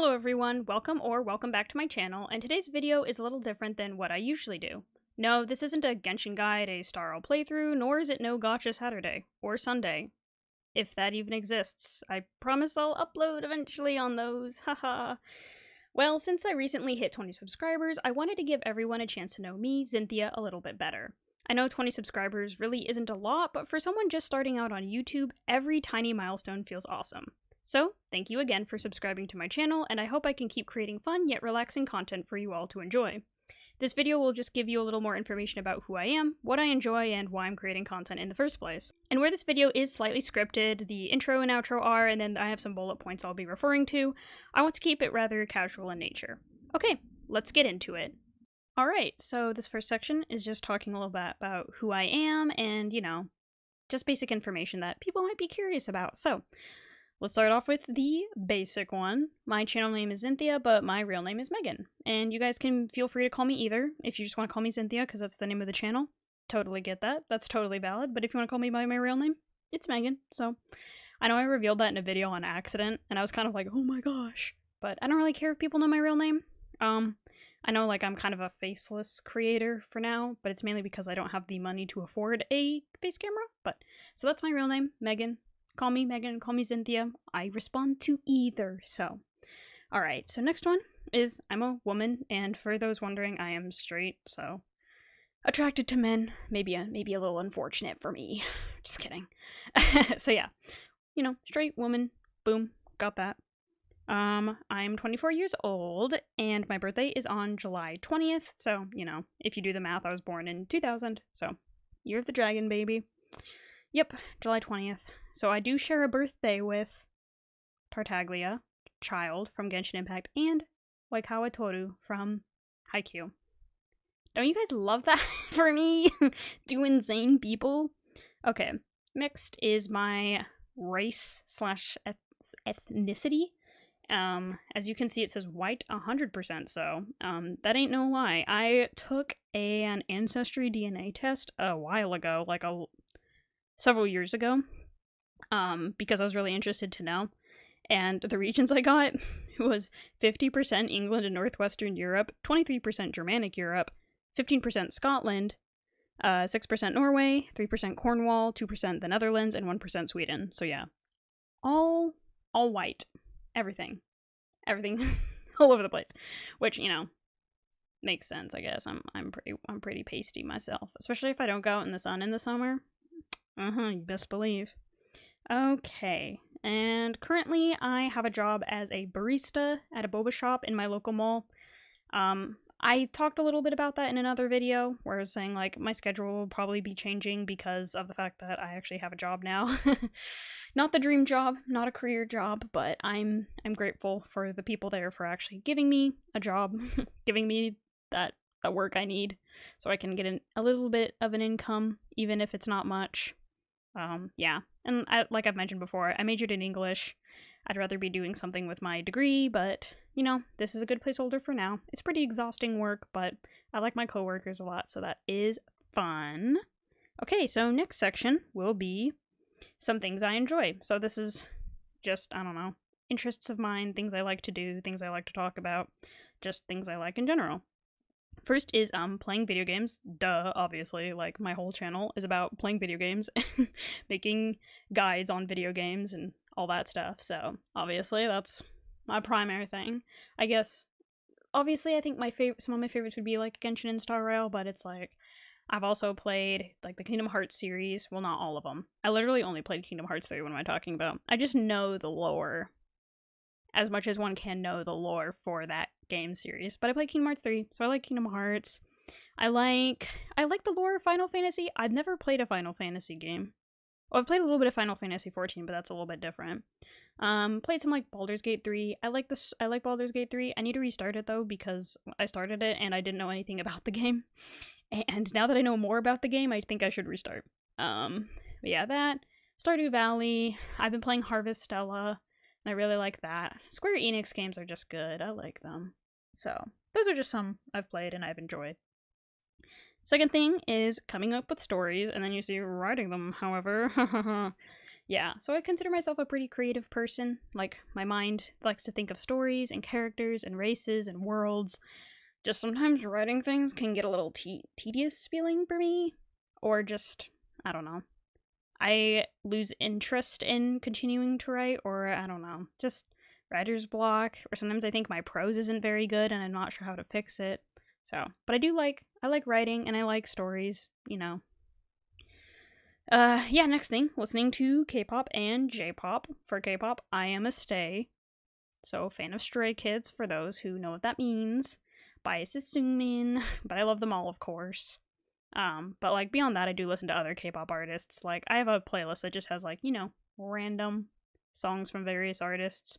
Hello everyone, welcome back to my channel, and today's video is a little different than what I usually do. No, this isn't a Genshin guide, a Starro playthrough, nor is it no Gotcha Saturday, or Sunday. If that even exists. I promise I'll upload eventually on those, haha. Well, since I recently hit 20 subscribers, I wanted to give everyone a chance to know me, Xynthia, a little bit better. I know 20 subscribers really isn't a lot, but for someone just starting out on YouTube, every tiny milestone feels awesome. So, thank you again for subscribing to my channel, and I hope I can keep creating fun yet relaxing content for you all to enjoy. This video will just give you a little more information about who I am, what I enjoy, and why I'm creating content in the first place. And where this video is slightly scripted, the intro and outro are, and then I have some bullet points I'll be referring to, I want to keep it rather casual in nature. Okay, let's get into it. Alright, so this first section is just talking a little bit about who I am and, just basic information that people might be curious about. So, let's start off with the basic one. My channel name is Xynthia, but my real name is Megan. And you guys can feel free to call me either. If you just want to call me Xynthia, because that's the name of the channel, totally get that. That's totally valid. But if you want to call me by my real name, it's Megan. So, I know I revealed that in a video on accident, and I was kind of like, oh my gosh. But I don't really care if people know my real name. I know, I'm kind of a faceless creator for now, but it's mainly because I don't have the money to afford a face camera. So that's my real name, Megan. Call me Megan, call me Xynthia. I respond to either, so. Alright, so next one is I'm a woman, and for those wondering, I am straight, so. Attracted to men. Maybe a little unfortunate for me. Just kidding. So yeah, straight woman. Boom, got that. I'm 24 years old, and my birthday is on July 20th, so, if you do the math, I was born in 2000, so, year of the dragon, baby. Yep, July 20th. So I do share a birthday with Tartaglia, Child from Genshin Impact, and Waikawa Toru from Haikyuu. Don't you guys love that for me? Do insane people? Okay, mixed is my race slash ethnicity. As you can see, it says white 100%, so, that ain't no lie. I took an ancestry DNA test a while ago, several years ago, because I was really interested to know, and the regions I got was 50% England and Northwestern Europe, 23% Germanic Europe, 15% Scotland, 6% Norway, 3% Cornwall, 2% the Netherlands, and 1% Sweden. So yeah, all white. Everything all over the place, which makes sense, I guess. I'm pretty pasty myself, especially if I don't go out in the sun in the summer. You best believe. Okay, and currently I have a job as a barista at a boba shop in my local mall. I talked a little bit about that in another video where I was saying my schedule will probably be changing because of the fact that I actually have a job now. Not the dream job, not a career job, but I'm grateful for the people there for actually giving me a job, giving me that work I need so I can get a little bit of an income, even if it's not much. Yeah, and like I've mentioned before, I majored in English. I'd rather be doing something with my degree, but, this is a good placeholder for now. It's pretty exhausting work, but I like my coworkers a lot, so that is fun. Okay, so next section will be some things I enjoy. So this is just, I don't know, interests of mine, things I like to do, things I like to talk about, just things I like in general. First is playing video games. Duh, obviously, my whole channel is about playing video games, making guides on video games and all that stuff, so obviously that's my primary thing. I guess, obviously, I think some of my favorites would be Genshin and Star Rail, but it's I've also played the Kingdom Hearts series. Well, not all of them. I literally only played Kingdom Hearts 3. What am I talking about? I just know the lore as much as one can know the lore for that game series. But I played Kingdom Hearts 3, so I like Kingdom Hearts. I like the lore of Final Fantasy. I've never played a Final Fantasy game. Well, I've played a little bit of Final Fantasy 14, but that's a little bit different. Played some Baldur's Gate 3. I like Baldur's Gate 3. I need to restart it though because I started it and I didn't know anything about the game. And now that I know more about the game, I think I should restart. But yeah, that. Stardew Valley. I've been playing Harvestella, and I really like that. Square Enix games are just good. I like them. So, those are just some I've played and I've enjoyed. Second thing is coming up with stories, and then you see writing them, however. Yeah, so I consider myself a pretty creative person. Like, my mind likes to think of stories and characters and races and worlds. Just sometimes writing things can get a little tedious feeling for me. Or just, I don't know. I lose interest in continuing to write, or I don't know. Just writer's block. Or sometimes I think my prose isn't very good and I'm not sure how to fix it. So, but I like writing and I like stories, you know. Yeah, next thing, listening to K-pop and J-pop. For K-pop, I am a stay. So, fan of Stray Kids, for those who know what that means. Bias assuming, but I love them all, of course. But like beyond that, I do listen to other K-pop artists. Like, I have a playlist that just has like, you know, random songs from various artists.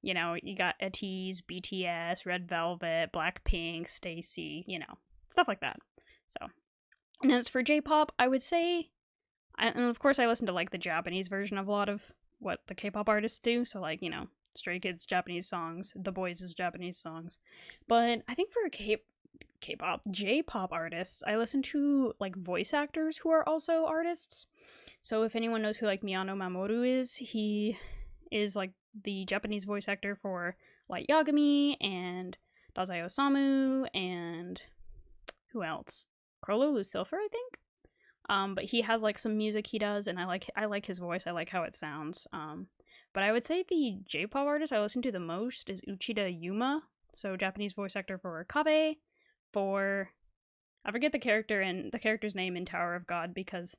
You know, you got ATEEZ, BTS, Red Velvet, Blackpink, Stacy, you know, stuff like that. So, and as for J-pop, I would say, and of course I listen to like the Japanese version of a lot of what the K-pop artists do, so like, you know, Stray Kids Japanese songs, The Boys' Japanese songs. But I think for K-pop, J-pop artists, I listen to like voice actors who are also artists. So if anyone knows who like Miyano Mamoru is, he is like the Japanese voice actor for Light Yagami and Dazai Osamu and who else? Crollo Lucilfer, I think. But he has like some music he does, and I like his voice. I like how it sounds. But I would say the J-pop artist I listen to the most is Uchida Yuma, so Japanese voice actor for Kabe, for I forget the character's name in Tower of God because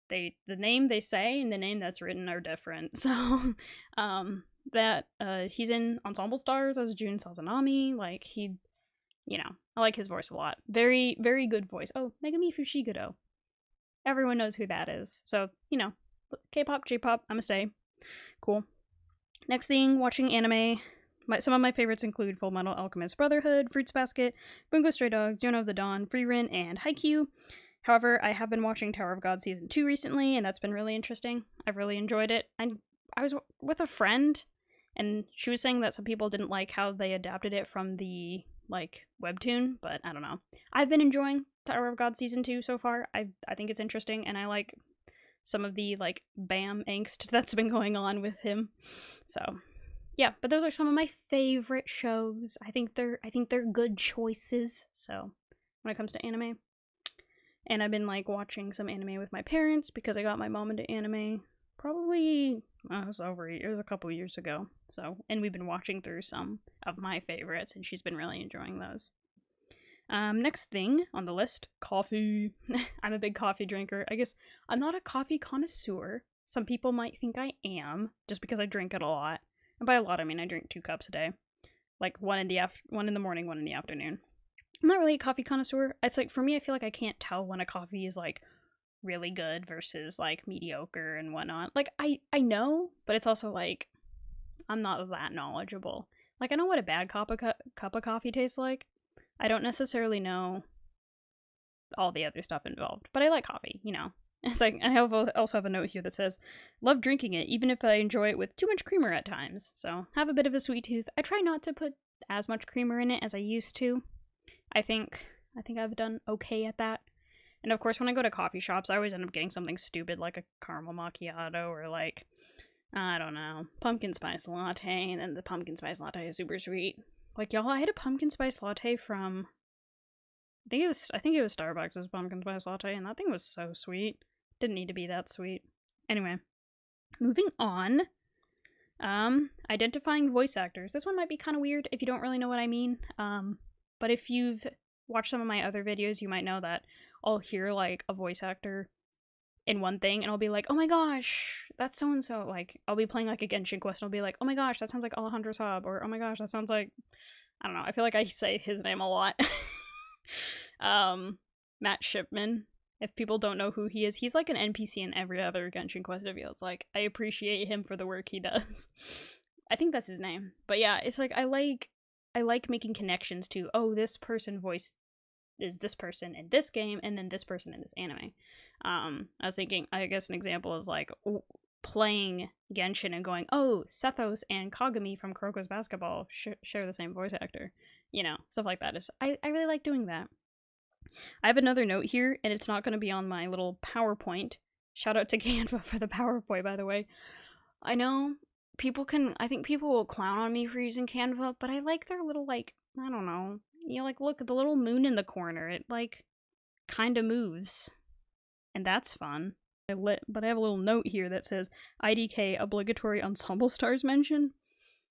the name they say and the name that's written are different. So he's in Ensemble Stars as Jun Sazanami. Like you know, I like his voice a lot. Very, very good voice. Oh, Megami Fushiguro. Everyone knows who that is. So, you know, K-pop, J-pop, I'm a stay. Cool. Next thing, watching anime. Some of my favorites include Full Metal Alchemist Brotherhood, Fruits Basket, Bungo Stray Dogs, Yona of the Dawn, Frieren, and Haikyuu. However, I have been watching Tower of God Season 2 recently, and that's been really interesting. I've really enjoyed it. I was with a friend, and she was saying that some people didn't like how they adapted it from the, like, webtoon, but I don't know. I've been enjoying Tower of God Season 2 so far. I think it's interesting, and I like some of the, like, Bam angst that's been going on with him. So, yeah, but those are some of my favorite shows. I think they're good choices, so, when it comes to anime. And I've been, like, watching some anime with my parents because I got my mom into anime probably, it was a couple years ago. So, and we've been watching through some of my favorites, and she's been really enjoying those. Next thing on the list, coffee. I'm a big coffee drinker. I guess I'm not a coffee connoisseur. Some people might think I am, just because I drink it a lot. And by a lot, I mean I drink 2 cups a day. Like one in the morning, one in the afternoon. I'm not really a coffee connoisseur. It's like, for me, I feel like I can't tell when a coffee is, like, really good versus, like, mediocre and whatnot. Like, I know, but it's also, like, I'm not that knowledgeable. Like, I know what a bad cup of coffee tastes like. I don't necessarily know all the other stuff involved, but I like coffee, you know. It's like, I also have a note here that says, love drinking it, even if I enjoy it with too much creamer at times. So, have a bit of a sweet tooth. I try not to put as much creamer in it as I used to. I think I've done okay at that. And of course, when I go to coffee shops, I always end up getting something stupid like a caramel macchiato or like, I don't know, pumpkin spice latte, and then the pumpkin spice latte is super sweet. Like, y'all, I had a pumpkin spice latte from, I think it was Starbucks' pumpkin spice latte, and that thing was so sweet. Didn't need to be that sweet. Anyway, moving on. Identifying voice actors. This one might be kind of weird if you don't really know what I mean. But if you've watched some of my other videos, you might know that I'll hear, like, a voice actor in one thing, and I'll be like, oh my gosh, that's so-and-so. Like, I'll be playing, like, a Genshin Quest, and I'll be like, oh my gosh, that sounds like Alejandro Saab, or oh my gosh, that sounds like, I don't know, I feel like I say his name a lot. Matt Shipman. If people don't know who he is, he's like an NPC in every other Genshin Quest video. It's like, I appreciate him for the work he does. I think that's his name. But yeah, it's like, I like making connections to, oh, this person voiced is this person in this game, and then this person in this anime. I was thinking, I guess an example is like playing Genshin and going, oh, Sethos and Kagami from Kuroko's Basketball share the same voice actor. You know, stuff like that. I really like doing that. I have another note here, and it's not going to be on my little PowerPoint, Shout out to Canva for the PowerPoint, by the way. I know I think people will clown on me for using Canva, but I like their little, like, I don't know. You know, like, look at the little moon in the corner. It, like, kind of moves. And that's fun. But I have a little note here that says IDK obligatory ensemble stars mention.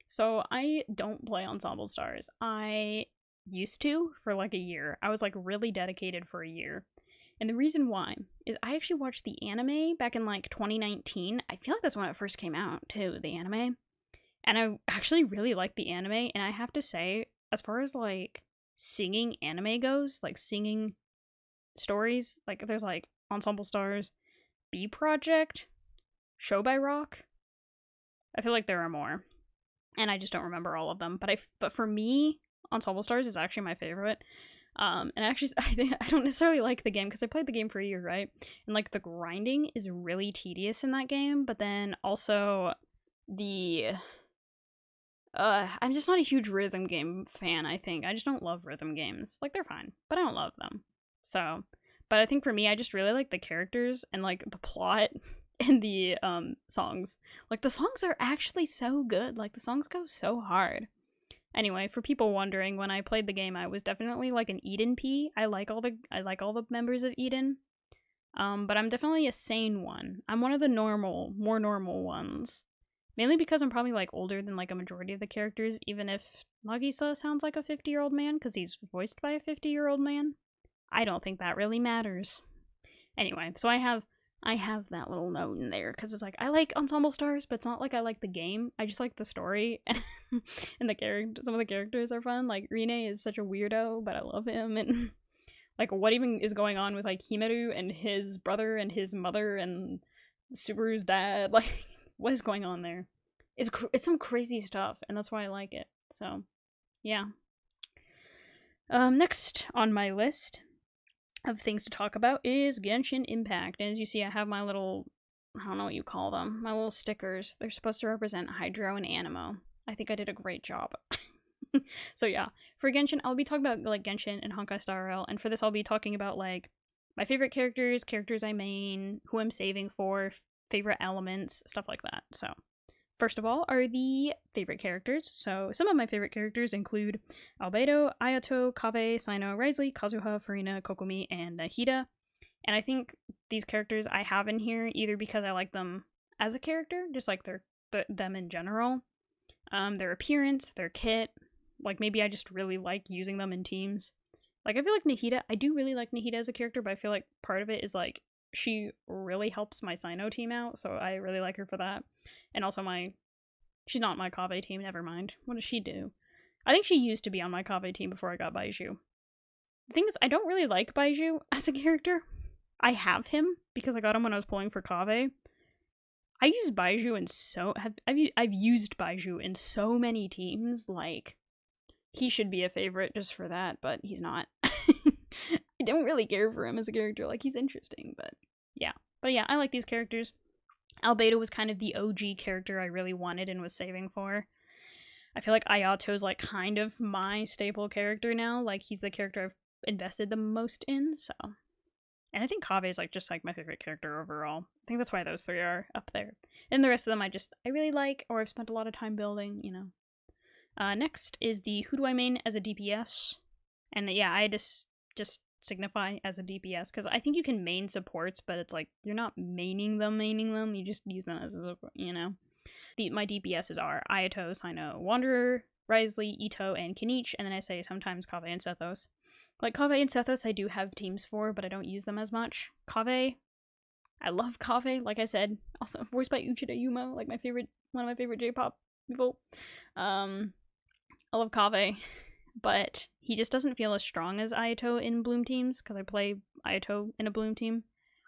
So I don't play ensemble stars. I used to for like a year. I was like really dedicated for a year. And the reason why is I actually watched the anime back in like 2019. I feel like that's when it first came out too, the anime. And I actually really liked the anime. And I have to say, as far as like singing anime goes, like singing stories, like there's like Ensemble Stars, B Project, Show by Rock. I feel like there are more. And I just don't remember all of them. But for me, Ensemble Stars is actually my favorite. And actually, I don't necessarily like the game because I played the game for a year, right? And like the grinding is really tedious in that game. But then also I'm just not a huge rhythm game fan. I think I just don't love rhythm games. Like they're fine, but I don't love them. So, but I think for me, I just really like the characters and like the plot. In the songs. Like the songs are actually so good. Like the songs go so hard. Anyway, for people wondering, when I played the game, I was definitely like an Eden P. I like all the members of Eden. But I'm definitely a sane one. I'm one of the more normal ones. Mainly because I'm probably like older than like a majority of the characters, even if Nagisa sounds like a 50-year-old man because he's voiced by a 50-year-old man. I don't think that really matters. Anyway, so I have that little note in there because it's like I like Ensemble Stars, but it's not like I like the game. I just like the story and some of the characters are fun. Like Rine is such a weirdo, but I love him. And like what even is going on with like Himeru and his brother and his mother and Subaru's dad? Like what is going on there? It's some crazy stuff, and that's why I like it. So yeah. Next on my list of things to talk about is Genshin Impact. And as you see, I have my little, I don't know what you call them, my little stickers. They're supposed to represent Hydro and Anemo. I think I did a great job. So yeah, for Genshin, I'll be talking about like Genshin and Honkai Star Rail, and for this I'll be talking about like my favorite characters I main, who I'm saving for, favorite elements, stuff like that. So first of all are the favorite characters. So some of my favorite characters include Albedo, Ayato, Kaveh, Cyno, Wriothesley, Kazuha, Furina, Kokomi, and Nahida. And I think these characters I have in here either because I like them as a character, just like them in general, their appearance, their kit, like maybe I just really like using them in teams. Like I feel like Nahida, I do really like Nahida as a character, but I feel like part of it is like she really helps my Cyno team out, so I really like her for that. And also she's not my Kaveh team, never mind. What does she do? I think she used to be on my Kaveh team before I got Baizhu. The thing is, I don't really like Baizhu as a character. I have him because I got him when I was pulling for Kaveh. I use Baizhu I've used Baizhu in so many teams, like he should be a favorite just for that, but he's not. I don't really care for him as a character. Like, he's interesting, but yeah. But yeah, I like these characters. Albedo was kind of the OG character I really wanted and was saving for. I feel like Ayato's like kind of my staple character now. Like, he's the character I've invested the most in, so. And I think Kaveh is like just like my favorite character overall. I think that's why those three are up there. And the rest of them I really like, or I've spent a lot of time building, you know. Next is the Who Do I Main as a DPS? And yeah, I just signify as a DPS because I think you can main supports, but it's like you're not maining them, you just use them as a, you know. My DPSs are Ayato, Cyno, Wanderer, Wriothesley, Ito, and Kinich, and then I say sometimes Kaveh and Sethos. Like Kaveh and Sethos I do have teams for, but I don't use them as much. Kaveh, I love Kaveh, like I said, also voiced by Uchida Yumo, like one of my favorite J-pop people. I love Kaveh, but he just doesn't feel as strong as Ayato in Bloom teams, because I play Ayato in a Bloom team.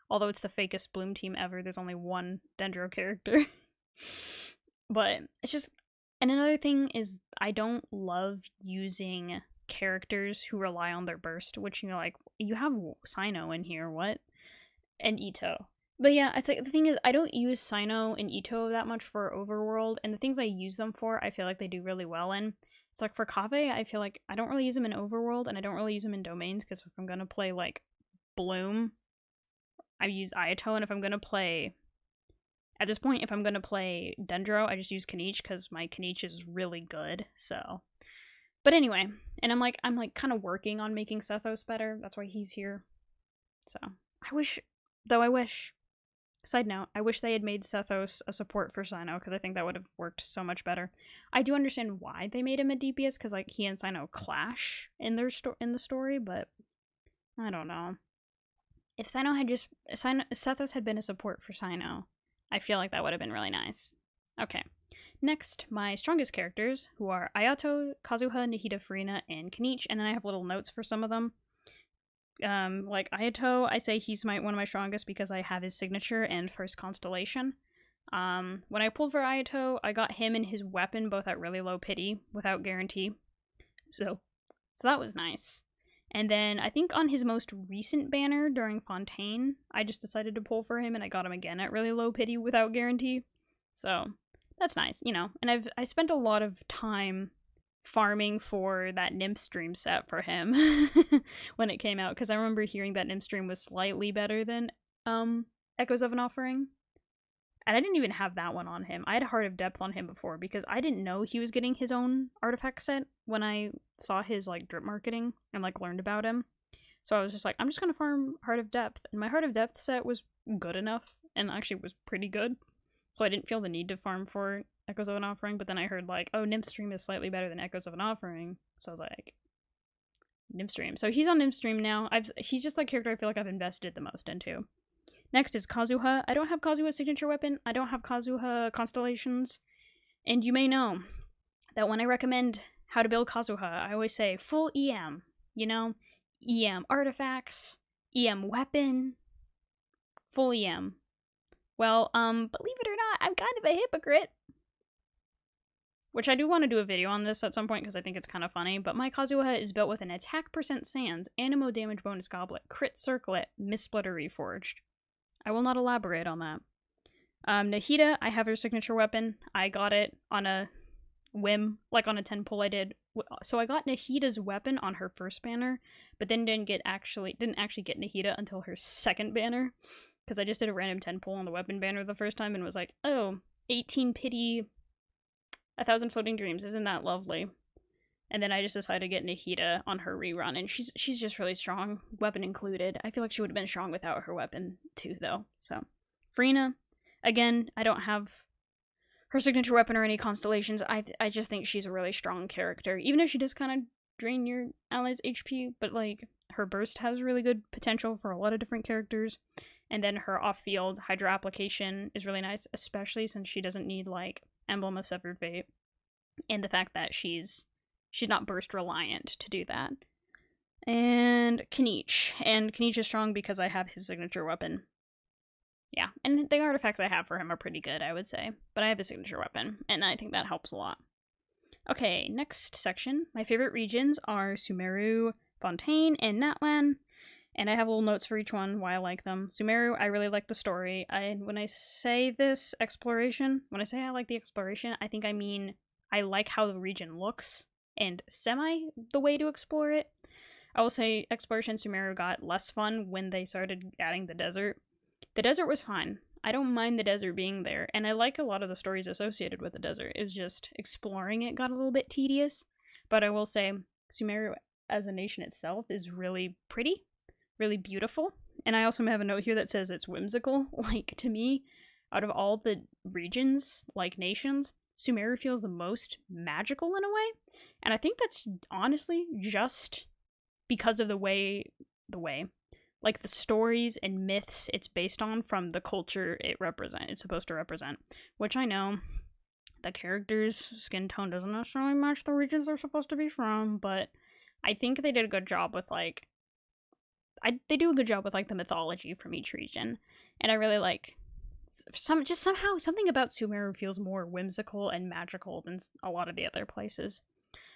Although it's the fakest Bloom team ever, there's only one Dendro character. But it's just... And another thing is, I don't love using characters who rely on their burst, which, you know, like, you have Cyno in here, what? And Ito. But yeah, it's like, the thing is, I don't use Cyno and Ito that much for Overworld, and the things I use them for, I feel like they do really well in. It's like for Kaveh, I feel like I don't really use them in Overworld, and I don't really use them in Domains, because if I'm gonna play, like, Bloom, I use Ayato, and if I'm gonna play, at this point, if I'm gonna play Dendro, I just use Kaniche because my Kaniche is really good. So, but anyway, and I'm like kind of working on making Sethos better. That's why he's here. So I wish. Side note, I wish they had made Sethos a support for Cyno, because I think that would have worked so much better. I do understand why they made him a DPS, because like he and Cyno clash in their in the story, but I don't know. If Sethos had been a support for Cyno, I feel like that would have been really nice. Okay. Next, my strongest characters, who are Ayato, Kazuha, Nahida, Furina, and Kaniche, and then I have little notes for some of them. Like Ayato, I say he's one of my strongest because I have his signature and first constellation. When I pulled for Ayato, I got him and his weapon both at really low pity without guarantee. So that was nice. And then I think on his most recent banner during Fontaine, I just decided to pull for him and I got him again at really low pity without guarantee. So that's nice, you know. And I spent a lot of time farming for that Nymph stream set for him when it came out, because I remember hearing that Nymph stream was slightly better than Echoes of an Offering. And I didn't even have that one on him. I had Heart of Depth on him before because I didn't know he was getting his own artifact set when I saw his like drip marketing and like learned about him. So I was just like, I'm just gonna farm Heart of Depth. And my Heart of Depth set was good enough and actually was pretty good. So I didn't feel the need to farm for Echoes of an Offering, but then I heard like, oh, Nymph Stream is slightly better than Echoes of an Offering. So I was like, Nymph Stream. So he's on Nymph Stream now. He's just the character I feel like I've invested the most into. Next is Kazuha. I don't have Kazuha's signature weapon. I don't have Kazuha constellations. And you may know that when I recommend how to build Kazuha, I always say full EM. You know? EM artifacts, EM weapon, full EM. Well, believe it or not, I'm kind of a hypocrite. Which I do want to do a video on this at some point because I think it's kind of funny, but my Kazuha is built with an attack percent sands, animo damage bonus goblet, crit circlet, missplitter reforged. I will not elaborate on that. Nahida, I have her signature weapon. I got it on a whim, like on a 10 pull I did. So I got Nahida's weapon on her first banner, but then didn't actually get Nahida until her second banner. Because I just did a random 10 pull on the weapon banner the first time and was like, oh, 18 pity, 1,000 floating dreams, isn't that lovely? And then I just decided to get Nahida on her rerun, and she's just really strong, weapon included. I feel like she would have been strong without her weapon too, though. So, Furina, again, I don't have her signature weapon or any constellations. I just think she's a really strong character, even if she does kind of drain your allies' HP, but like, her burst has really good potential for a lot of different characters. And then her off-field Hydra application is really nice, especially since she doesn't need, like, Emblem of Severed Fate. And the fact that she's not burst reliant to do that. And Kaniche. And Kaniche is strong because I have his signature weapon. Yeah, and the artifacts I have for him are pretty good, I would say. But I have his signature weapon, and I think that helps a lot. Okay, next section. My favorite regions are Sumeru, Fontaine, and Natlan. And I have little notes for each one, why I like them. Sumeru, I really like the story. When I say this exploration, when I say I like the exploration, I think I mean I like how the region looks and the way to explore it. I will say Exploration Sumeru got less fun when they started adding the desert. The desert was fine. I don't mind the desert being there, and I like a lot of the stories associated with the desert. It was just exploring it got a little bit tedious. But I will say Sumeru as a nation itself is really pretty. Really beautiful. And I also have a note here that says it's whimsical. Like, to me, out of all the regions, like nations, Sumeru feels the most magical in a way. And I think that's honestly just because of the way, like the stories and myths it's based on from the culture it's supposed to represent. Which I know the characters' skin tone doesn't necessarily match the regions they're supposed to be from, but I think they did a good job with, like, they do a good job with, like, the mythology from each region. And I really like somehow something about Sumeru feels more whimsical and magical than a lot of the other places.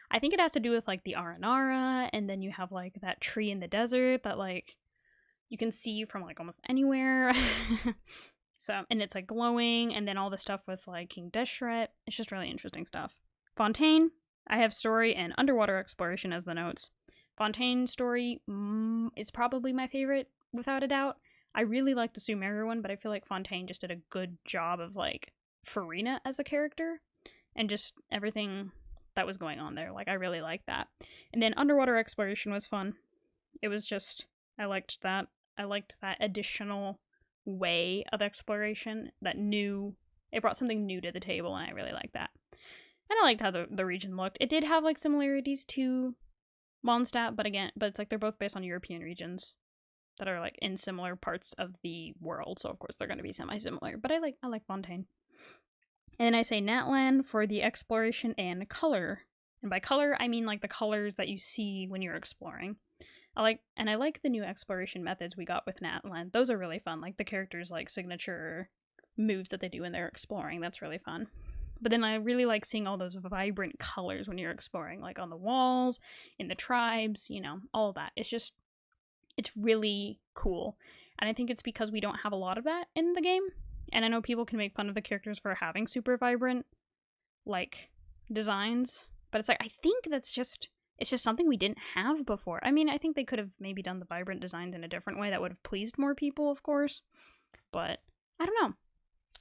I think it has to do with, like, the Aranara, and then you have, like, that tree in the desert that, like, you can see from, like, almost anywhere. So, and it's, like, glowing, and then all the stuff with, like, King Deshret. It's just really interesting stuff. Fontaine, I have story and underwater exploration as the notes. Fontaine's story is probably my favorite, without a doubt. I really like the Sumeru one, but I feel like Fontaine just did a good job of, like, Farina as a character, and just everything that was going on there. Like, I really liked that. And then underwater exploration was fun. It was just, I liked that. I liked that additional way of exploration, it brought something new to the table, and I really liked that. And I liked how the region looked. It did have, like, similarities to Mondstadt, but it's like they're both based on European regions that are, like, in similar parts of the world, so of course they're going to be semi-similar. But I like Fontaine. And then I say Natlan for the exploration and color. And by color, I mean, like, the colors that you see when you're exploring. I like the new exploration methods we got with Natlan. Those are really fun. Like, the characters' like signature moves that they do when they're exploring. That's really fun. But then I really like seeing all those vibrant colors when you're exploring, like on the walls, in the tribes, you know, all of that. It's really cool. And I think it's because we don't have a lot of that in the game. And I know people can make fun of the characters for having super vibrant, like, designs. But it's like, I think it's just something we didn't have before. I mean, I think they could have maybe done the vibrant designs in a different way that would have pleased more people, of course. But I don't know.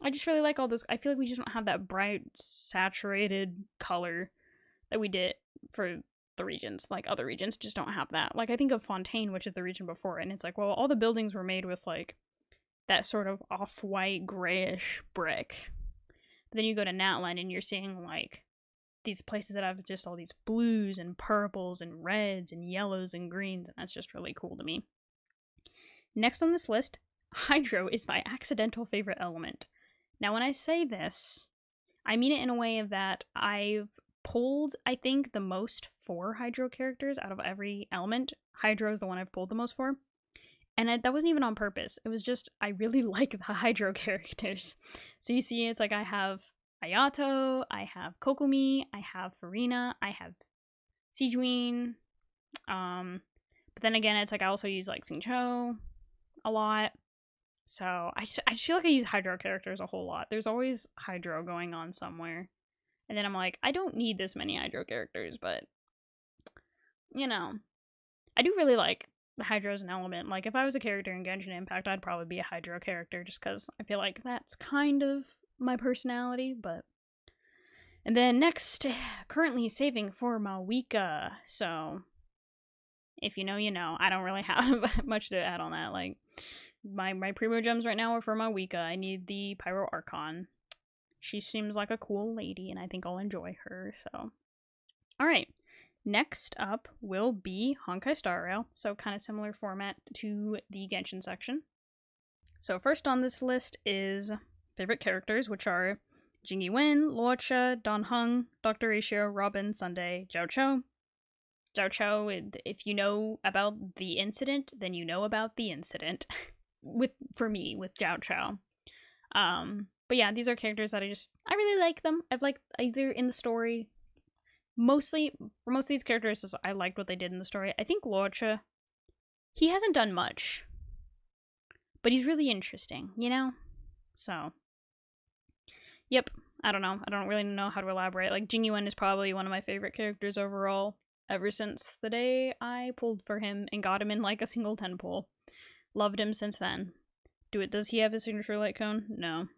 I just really like all those. I feel like we just don't have that bright, saturated color that we did for the regions. Like, other regions just don't have that. Like, I think of Fontaine, which is the region before, and it's like, well, all the buildings were made with, like, that sort of off-white, grayish brick. But then you go to Natlan, and you're seeing, like, these places that have just all these blues and purples and reds and yellows and greens, and that's just really cool to me. Next on this list, Hydro is my accidental favorite element. Now, when I say this, I mean it in a way of that I've pulled, I think, the most for Hydro characters out of every element. Hydro is the one I've pulled the most for. And that wasn't even on purpose. It was just, I really like the Hydro characters. So you see, it's like I have Ayato, I have Kokomi, I have Farina, I have Sijuin. But then again, it's like I also use, like, Xingqiu a lot. So I just feel like I use Hydro characters a whole lot. There's always Hydro going on somewhere. And then I'm like, I don't need this many Hydro characters, but, you know. I do really like the Hydro as an element. Like, if I was a character in Genshin Impact, I'd probably be a Hydro character, just because I feel like that's kind of my personality, but... And then next, currently saving for Mawika. So, if you know, you know. I don't really have much to add on that. Like, my Primo Gems right now are for Mawika. I need the Pyro Archon. She seems like a cool lady, and I think I'll enjoy her, so. Alright, next up will be Honkai Star Rail. So, kind of similar format to the Genshin section. So, first on this list is favorite characters, which are Jingyi Wen, Luocha, Dan Heng, Dr. Ratio, Robin, Sunday, Zhao Cho. Zhao Cho, if you know about the incident, then you know about the incident. For me, with Zhao Cho. But yeah, these are characters that I really like them. I've liked either in the story. Mostly, for most of these characters, I liked what they did in the story. I think Luocha, he hasn't done much. But he's really interesting, you know? So, yep, I don't know. I don't really know how to elaborate. Like, Jingyi Wen is probably one of my favorite characters overall, ever since the day I pulled for him and got him in, like, a single 10 pull. Loved him since then. Does he have his signature light cone? No.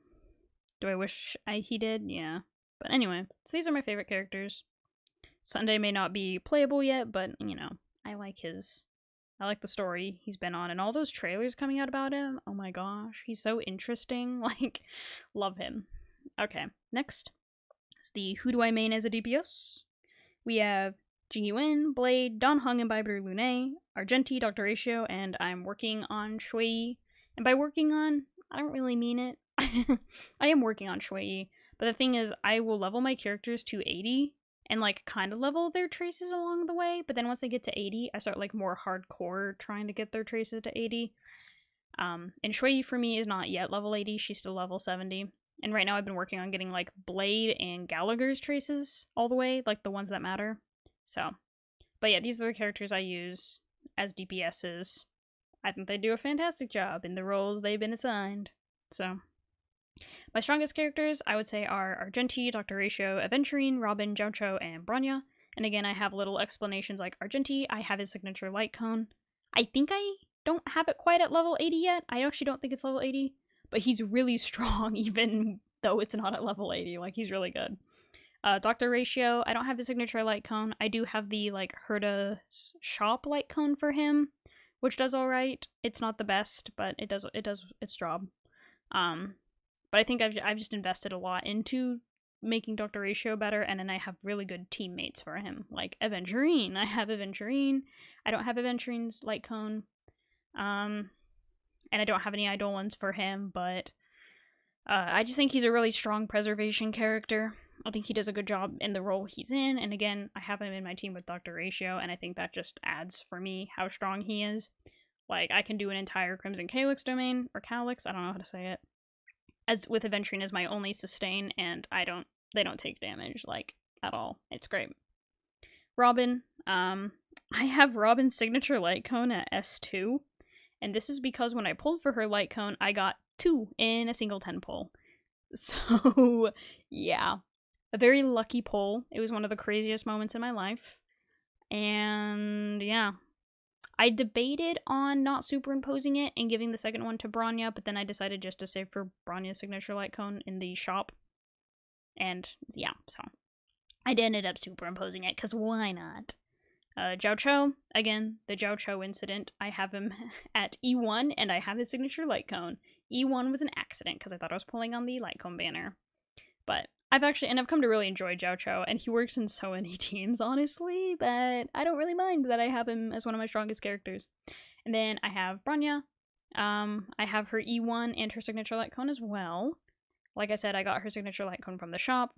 Do I wish he did? Yeah. But anyway, so these are my favorite characters. Sunday may not be playable yet, but, you know, I like the story he's been on, and all those trailers coming out about him. Oh my gosh, he's so interesting. Like, love him. Okay, next is the Who Do I Main as a DPS? We have Jingyi Wen, Blade, Dan Heng, Imbiber, Lune, Argenti, Dr. Ratio, and I'm working on Shui. And by working on, I don't really mean it. I am working on Shui, but the thing is, I will level my characters to 80 and, like, kind of level their traces along the way, but then once I get to 80, I start, like, more hardcore trying to get their traces to 80. And Shui, for me, is not yet level 80, she's still level 70. And right now I've been working on getting, like, Blade and Gallagher's traces all the way, like, the ones that matter. So, but yeah, these are the characters I use as DPSs. I think they do a fantastic job in the roles they've been assigned. So, my strongest characters, I would say, are Argenti, Dr. Ratio, Aventurine, Robin, Zhao Cho, and Bronya. And again, I have little explanations like Argenti, I have his signature light cone. I think I don't have it quite at level 80 yet. I actually don't think it's level 80, but he's really strong even though it's not at level 80. Like, he's really good. Dr. Ratio, I don't have the signature light cone. I do have the, like, Herda shop light cone for him, which does alright. It's not the best, but it does its job. But I think I've just invested a lot into making Dr. Ratio better, and then I have really good teammates for him, like Aventurine. I have Aventurine. I don't have Aventurine's light cone. And I don't have any idol ones for him, but I just think he's a really strong preservation character. I think he does a good job in the role he's in, and again, I have him in my team with Dr. Ratio, and I think that just adds for me how strong he is. Like, I can do an entire Crimson Calyx domain, or Calyx, I don't know how to say it, as with Aventurine as my only sustain, and they don't take damage, like, at all. It's great. Robin, I have Robin's signature light cone at S2, and this is because when I pulled for her light cone, I got 2 in a single 10 pull. So, yeah. A very lucky pull. It was one of the craziest moments in my life. And, yeah. I debated on not superimposing it and giving the second one to Bronya, but then I decided just to save for Bronya's signature light cone in the shop. And, yeah, so I ended up superimposing it, because why not? Zhao Cho, again, the Zhao Cho incident. I have him at E1, and I have his signature light cone. E1 was an accident, because I thought I was pulling on the light cone banner. But I've come to really enjoy Zhao Cho, and he works in so many teams, honestly, that I don't really mind that I have him as one of my strongest characters. And then I have Bronya. I have her E1 and her signature light cone as well. Like I said, I got her signature light cone from the shop.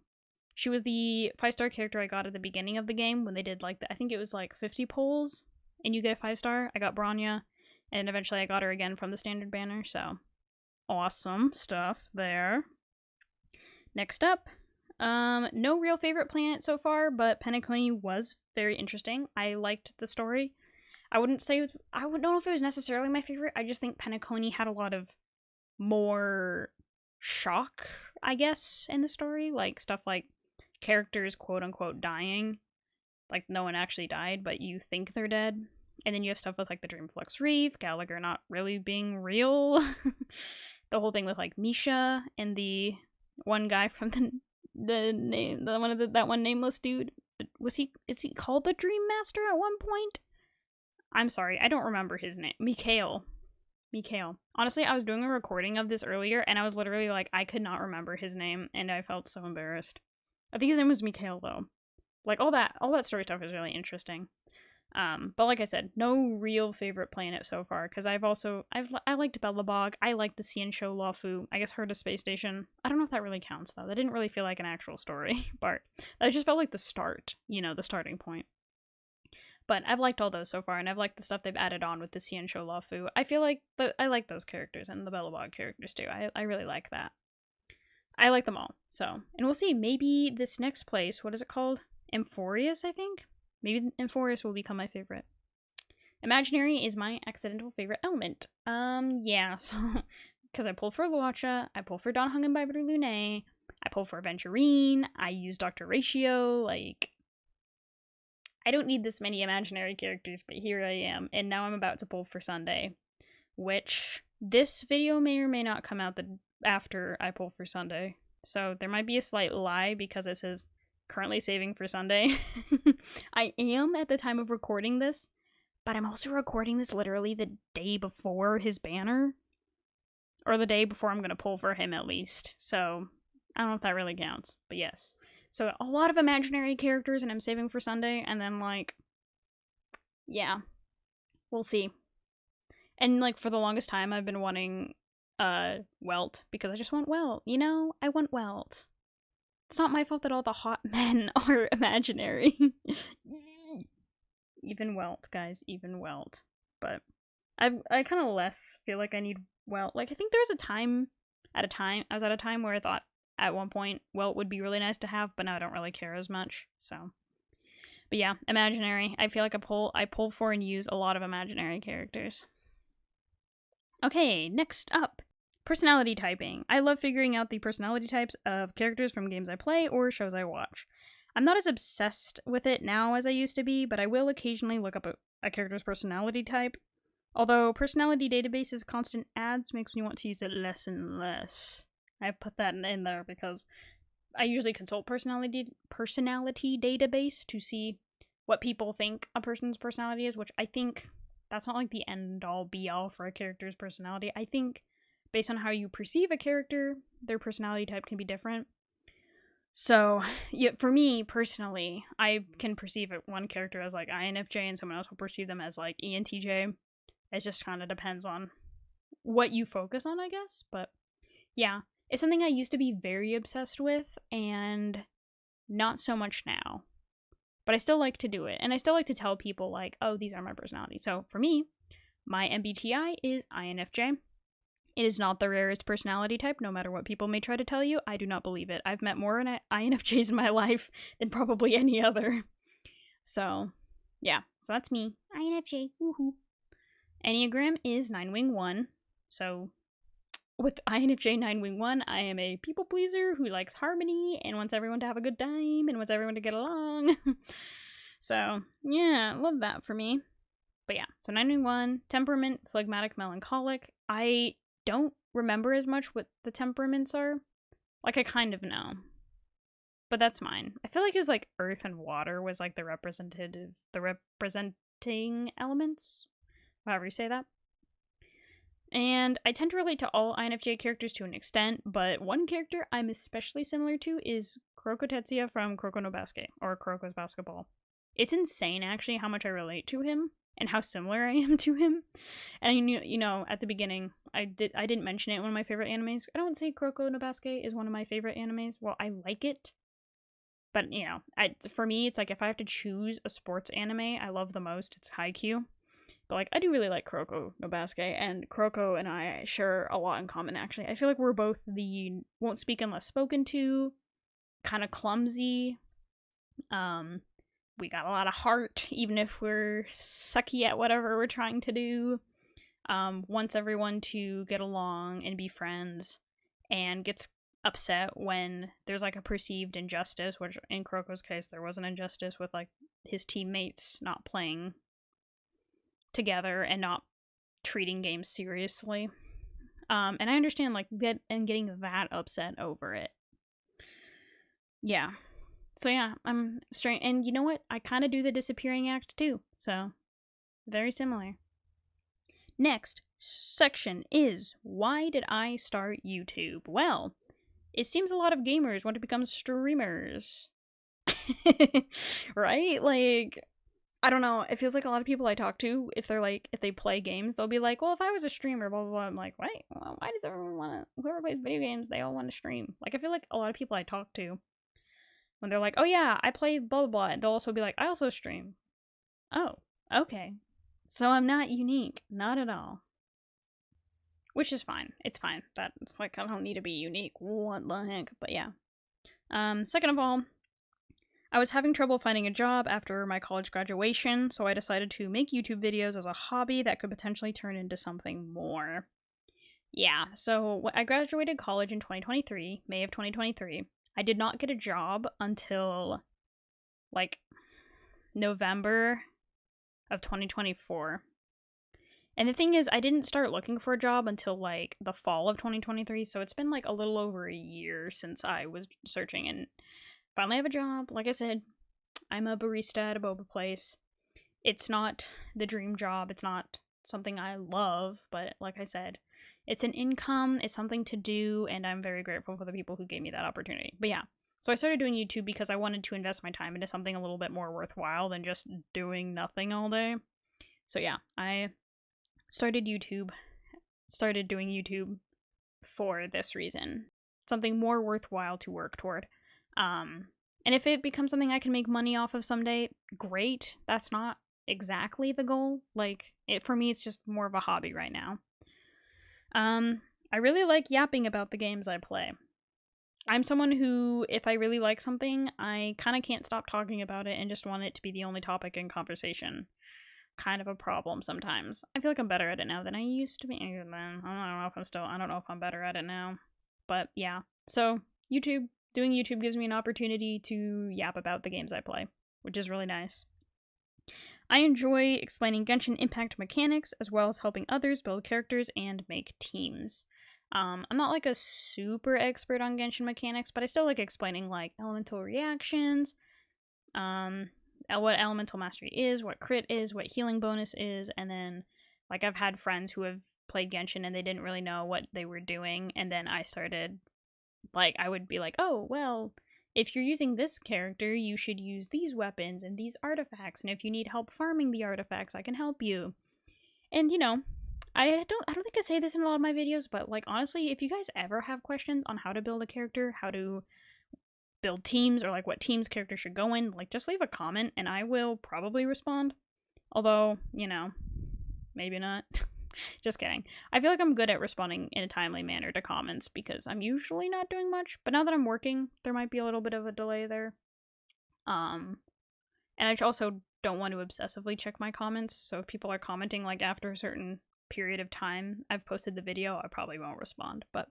She was the 5-star character I got at the beginning of the game when they did, like, I think it was like 50 pulls, and you get a 5-star. I got Bronya, and eventually I got her again from the standard banner, so awesome stuff there. Next up, no real favorite planet so far, but Penacony was very interesting. I liked the story. I don't know if it was necessarily my favorite. I just think Penacony had a lot of more shock, I guess, in the story. Like, stuff like characters quote-unquote dying. Like, no one actually died, but you think they're dead. And then you have stuff with, like, the Dreamflux Reef, Gallagher not really being real. The whole thing with, like, Misha and the one guy from that one nameless dude. Is he called the Dream Master at one point? I'm sorry, I don't remember his name. Mikhail. Honestly, I was doing a recording of this earlier, and I was literally like, I could not remember his name, and I felt so embarrassed. I think his name was Mikhail, though. Like, all that story stuff is really interesting. But like I said, no real favorite planet so far, because I liked Belobog, I liked the Xiansho Luofu, I guess Herda Space Station. I don't know if that really counts, though. That didn't really feel like an actual story part. That just felt like the start, the starting point. But I've liked all those so far, and I've liked the stuff they've added on with the Xiansho Luofu. I feel like I like those characters, and the Belobog characters too. I really like that. I like them all, so. And we'll see, maybe this next place, what is it called? Amphorius, I think? Maybe Amphorius will become my favorite. Imaginary is my accidental favorite element. Yeah, so, because I pulled for Luocha, I pulled for Don Hung by Lune, I pulled for Aventurine, I use Dr. Ratio, like, I don't need this many imaginary characters, but here I am, and now I'm about to pull for Sunday, which this video may or may not come out after I pull for Sunday, so there might be a slight lie because it says currently saving for Sunday. I am at the time of recording this, but I'm also recording this literally the day before his banner, or the day before I'm gonna pull for him at least, so I don't know if that really counts, but yes. So a lot of imaginary characters, and I'm saving for Sunday, and then, like, yeah, we'll see. And, like, for the longest time, I've been wanting, Welt, because I just want Welt, I want Welt. It's not my fault that all the hot men are imaginary. Even Welt, guys, even Welt. But I kind of less feel like I need Welt. Like, I think there was I was at a time where I thought, at one point, Welt would be really nice to have, but now I don't really care as much, so. But yeah, imaginary. I feel like I pull for and use a lot of imaginary characters. Okay, next up. Personality typing. I love figuring out the personality types of characters from games I play or shows I watch. I'm not as obsessed with it now as I used to be, but I will occasionally look up a character's personality type. Although personality database's constant ads makes me want to use it less and less. I put that in there because I usually consult personality database to see what people think a person's personality is, which I think that's not like the end all be all for a character's personality. I think based on how you perceive a character, their personality type can be different. So, yeah, for me personally, I can perceive one character as like INFJ and someone else will perceive them as like ENTJ. It just kind of depends on what you focus on, I guess. But yeah, it's something I used to be very obsessed with and not so much now. But I still like to do it. And I still like to tell people like, oh, these are my personalities. So for me, my MBTI is INFJ. It is not the rarest personality type, no matter what people may try to tell you. I do not believe it. I've met more INFJs in my life than probably any other. So, yeah. So that's me. INFJ. Woohoo. Enneagram is 9-wing 1. So, with INFJ 9-wing 1, I am a people pleaser who likes harmony and wants everyone to have a good time and wants everyone to get along. So, yeah, love that for me. But yeah, so 9-wing 1, temperament, phlegmatic, melancholic. I don't remember as much what the temperaments are. Like, I kind of know. But that's mine. I feel like it was like earth and water was like the representing elements. However you say that. And I tend to relate to all INFJ characters to an extent, but one character I'm especially similar to is Kuroko Tetsuya from Kuroko no Basket, or Kuroko's Basketball. It's insane, actually, how much I relate to him and how similar I am to him. And you know, at the beginning, I didn't mention it. One of my favorite animes. I don't say Kuroko no Basket is one of my favorite animes. Well, I like it, but you know, for me, it's like if I have to choose a sports anime I love the most, it's Haikyuu. But like, I do really like Kuroko no Basket, and Kuroko and I share a lot in common. Actually, I feel like we're both the won't speak unless spoken to, kind of clumsy. We got a lot of heart, even if we're sucky at whatever we're trying to do. Wants everyone to get along and be friends, and gets upset when there's like a perceived injustice, which in Kuroko's case there was an injustice with like his teammates not playing together and not treating games seriously. And I understand like that and getting that upset over it. Yeah. So yeah, I'm strange. And you know what? I kind of do the disappearing act too. So very similar. Next section is, why did I start YouTube? Well, it seems a lot of gamers want to become streamers. Right? Like, I don't know. It feels like a lot of people I talk to, if they play games, they'll be like, well, if I was a streamer, blah, blah, blah. I'm like, wait, well, why does everyone want to, whoever plays video games, they all want to stream? Like, I feel like a lot of people I talk to, when they're like, oh yeah, I play blah, blah, blah, they'll also be like, I also stream. Oh, okay. So I'm not unique. Not at all. Which is fine. It's fine. That's like, I don't need to be unique. What the heck? But yeah. Second of all, I was having trouble finding a job after my college graduation, so I decided to make YouTube videos as a hobby that could potentially turn into something more. Yeah, so I graduated college in 2023, May of 2023. I did not get a job until, like, November of 2024. And the thing is, I didn't start looking for a job until, like, the fall of 2023, so it's been, like, a little over a year since I was searching, and finally have a job. Like I said, I'm a barista at a boba place. It's not the dream job. It's not something I love, but like I said, it's an income. It's something to do, and I'm very grateful for the people who gave me that opportunity. But yeah, so I started doing YouTube because I wanted to invest my time into something a little bit more worthwhile than just doing nothing all day. So yeah, I started doing YouTube for this reason. Something more worthwhile to work toward. And if it becomes something I can make money off of someday, great. That's not exactly the goal. Like, for me, it's just more of a hobby right now. I really like yapping about the games I play. I'm someone who, if I really like something, I kind of can't stop talking about it and just want it to be the only topic in conversation. Kind of a problem sometimes. I feel like I'm better at it now than I used to be. I don't know if I'm better at it now. But yeah. So, doing YouTube gives me an opportunity to yap about the games I play, which is really nice. I enjoy explaining Genshin Impact mechanics as well as helping others build characters and make teams. I'm not like a super expert on Genshin mechanics, but I still like explaining like elemental reactions, what elemental mastery is, what crit is, what healing bonus is, and then like I've had friends who have played Genshin and they didn't really know what they were doing, and then I started like I would be like, "Oh, well, if you're using this character, you should use these weapons and these artifacts, and if you need help farming the artifacts, I can help you." And you know, I don't think I say this in a lot of my videos, but like honestly, if you guys ever have questions on how to build a character, how to build teams, or like what teams characters should go in, like just leave a comment and I will probably respond. Although, you know, maybe not. Just kidding. I feel like I'm good at responding in a timely manner to comments because I'm usually not doing much, but now that I'm working, there might be a little bit of a delay there. And I also don't want to obsessively check my comments, so if people are commenting like after a certain period of time I've posted the video, I probably won't respond. But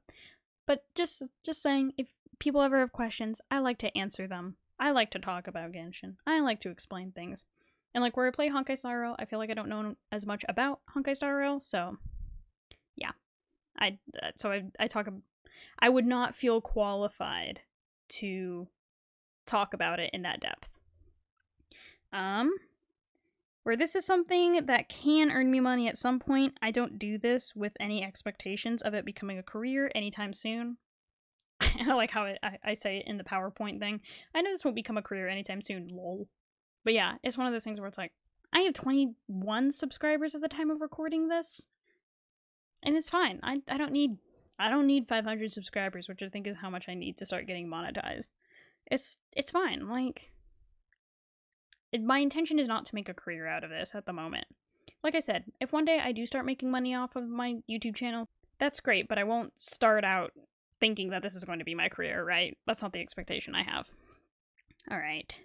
just saying, if people ever have questions, I like to answer them. I like to talk about Genshin. I like to explain things. And like where I play Honkai Star Rail, I feel like I don't know as much about Honkai Star Rail, so yeah. I would not feel qualified to talk about it in that depth. Where this is something that can earn me money at some point, I don't do this with any expectations of it becoming a career anytime soon. I like how I say it in the PowerPoint thing. I know this won't become a career anytime soon, lol. But yeah, it's one of those things where it's like, I have 21 subscribers at the time of recording this. And it's fine. I don't need 500 subscribers, which I think is how much I need to start getting monetized. It's fine. Like, my intention is not to make a career out of this at the moment. Like I said, if one day I do start making money off of my YouTube channel, that's great, but I won't start out thinking that this is going to be my career, right? That's not the expectation I have. Alright.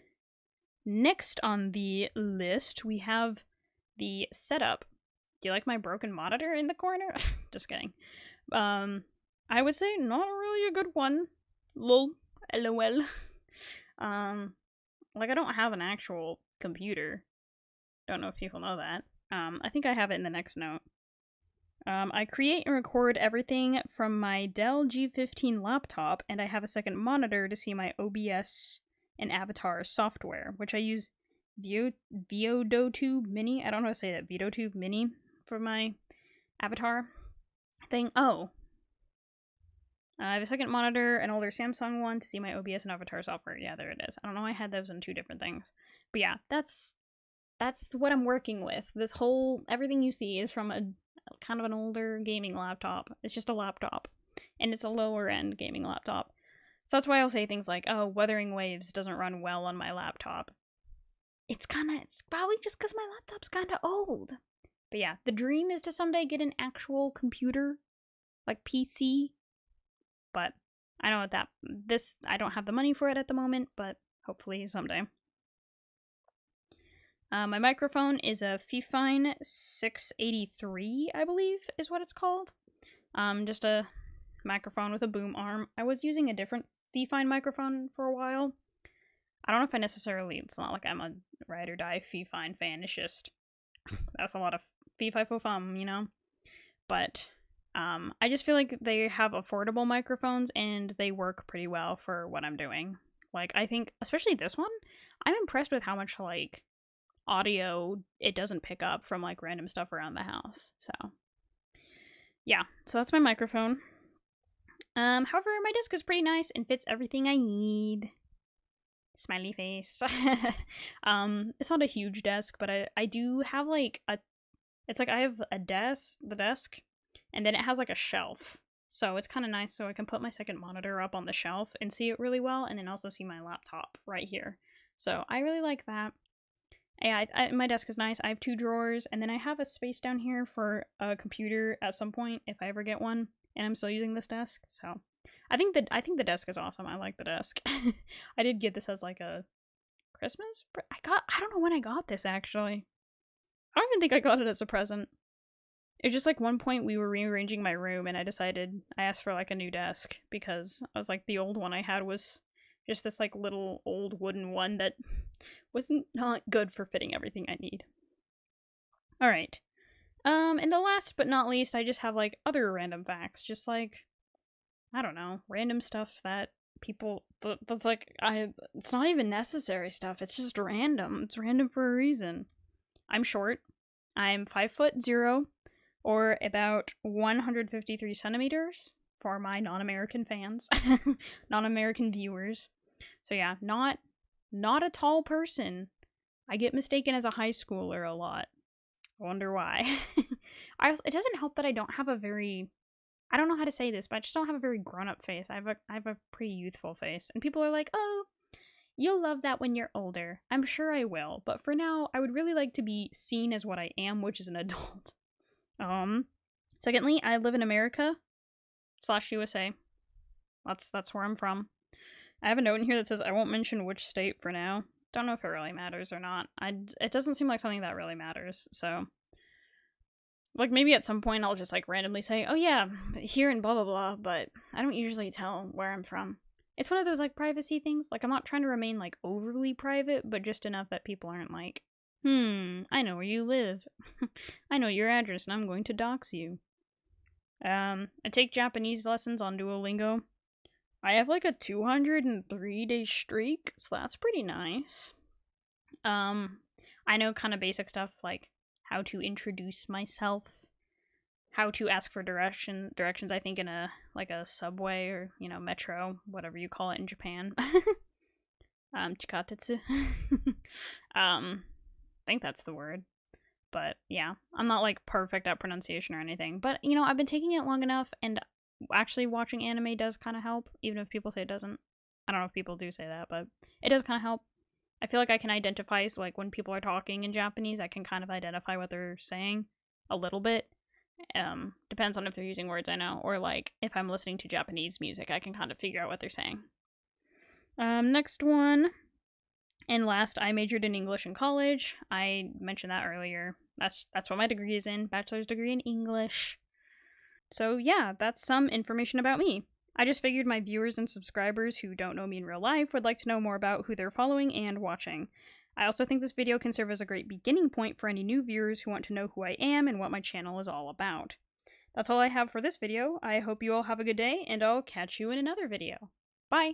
Next on the list, we have the setup. Do you like my broken monitor in the corner? Just kidding. I would say not really a good one. Lol. LOL. Like I don't have an actual computer. Don't know if people know that. I think I have it in the next note. I create and record everything from my Dell G15 laptop, and I have a second monitor to see my OBS and Avatar software, which I use VideoTube Mini. I don't know how to say that. VideoTube Mini for my Avatar thing. Oh. I have a second monitor, an older Samsung one, to see my OBS and Avatar software. Yeah, there it is. I don't know, I had those in two different things. But yeah, that's what I'm working with. This whole, everything you see is from a kind of an older gaming laptop. It's just a laptop. And it's a lower end gaming laptop. So that's why I'll say things like, oh, Wuthering Waves doesn't run well on my laptop. It's probably just because my laptop's kind of old. But yeah, the dream is to someday get an actual computer, like PC. But I know I don't have the money for it at the moment, but hopefully someday. My microphone is a Fifine 683, I believe is what it's called. Just a microphone with a boom arm. I was using a different Fifine microphone for a while. I don't know if it's not like I'm a ride or die Fifine fan, it's just, that's a lot of Fi fo fum, you know? But, I just feel like they have affordable microphones and they work pretty well for what I'm doing. Like, I think, especially this one, I'm impressed with how much, like, audio it doesn't pick up from, like, random stuff around the house. So, yeah. So that's my microphone. However, my desk is pretty nice and fits everything I need. Smiley face. It's not a huge desk, but I do have, like, it's like I have the desk, and then it has, like, a shelf. So it's kind of nice, so I can put my second monitor up on the shelf and see it really well, and then also see my laptop right here. So I really like that. Yeah, my desk is nice. I have 2 drawers, and then I have a space down here for a computer at some point, if I ever get one, and I'm still using this desk, so I think the desk is awesome. I like the desk. I did get this as like a Christmas. I don't know when I got this actually. I don't even think I got it as a present. It was just like one point we were rearranging my room and I asked for like a new desk because I was like the old one I had was just this like little old wooden one that wasn't not good for fitting everything I need. Alright. And the last but not least, I just have, like, other random facts. Just, like, I don't know, random stuff that people, that's, like, it's not even necessary stuff. It's just random. It's random for a reason. I'm short. I'm 5'0", or about 153 centimeters for my non-American fans, non-American viewers. So yeah, not a tall person. I get mistaken as a high schooler a lot. I wonder why. It doesn't help that I don't have a very, I don't know how to say this, but I just don't have a very grown-up face. I have a pretty youthful face, and people are like, "Oh, you'll love that when you're older." I'm sure I will, but for now, I would really like to be seen as what I am, which is an adult. Secondly, I live in America / USA. That's where I'm from. I have a note in here that says I won't mention which state for now. Don't know if it really matters or not. It doesn't seem like something that really matters, so... Like, maybe at some point I'll just, like, randomly say, oh yeah, here in blah blah blah, but I don't usually tell where I'm from. It's one of those, like, privacy things. Like, I'm not trying to remain, like, overly private, but just enough that people aren't like, I know where you live. I know your address, and I'm going to dox you. I take Japanese lessons on Duolingo. I have, like, a 203-day streak, so that's pretty nice. I know kind of basic stuff, like how to introduce myself, how to ask for directions, I think in a, like, a subway or, you know, metro, whatever you call it in Japan. Chikatetsu. I think that's the word. But yeah, I'm not, like, perfect at pronunciation or anything. But, you know, I've been taking it long enough, and actually watching anime does kind of help, even if people say it doesn't. I don't know if people do say that, but it does kind of help. I feel like I can identify, so, like, when people are talking in Japanese, I can kind of identify what they're saying a little bit. Depends on if they're using words I know, or, like, if I'm listening to Japanese music, I can kind of figure out what they're saying. Next one, and last, I majored in English in college. I mentioned that earlier. That's what my degree is in, bachelor's degree in English. So yeah, that's some information about me. I just figured my viewers and subscribers who don't know me in real life would like to know more about who they're following and watching. I also think this video can serve as a great beginning point for any new viewers who want to know who I am and what my channel is all about. That's all I have for this video. I hope you all have a good day, and I'll catch you in another video. Bye!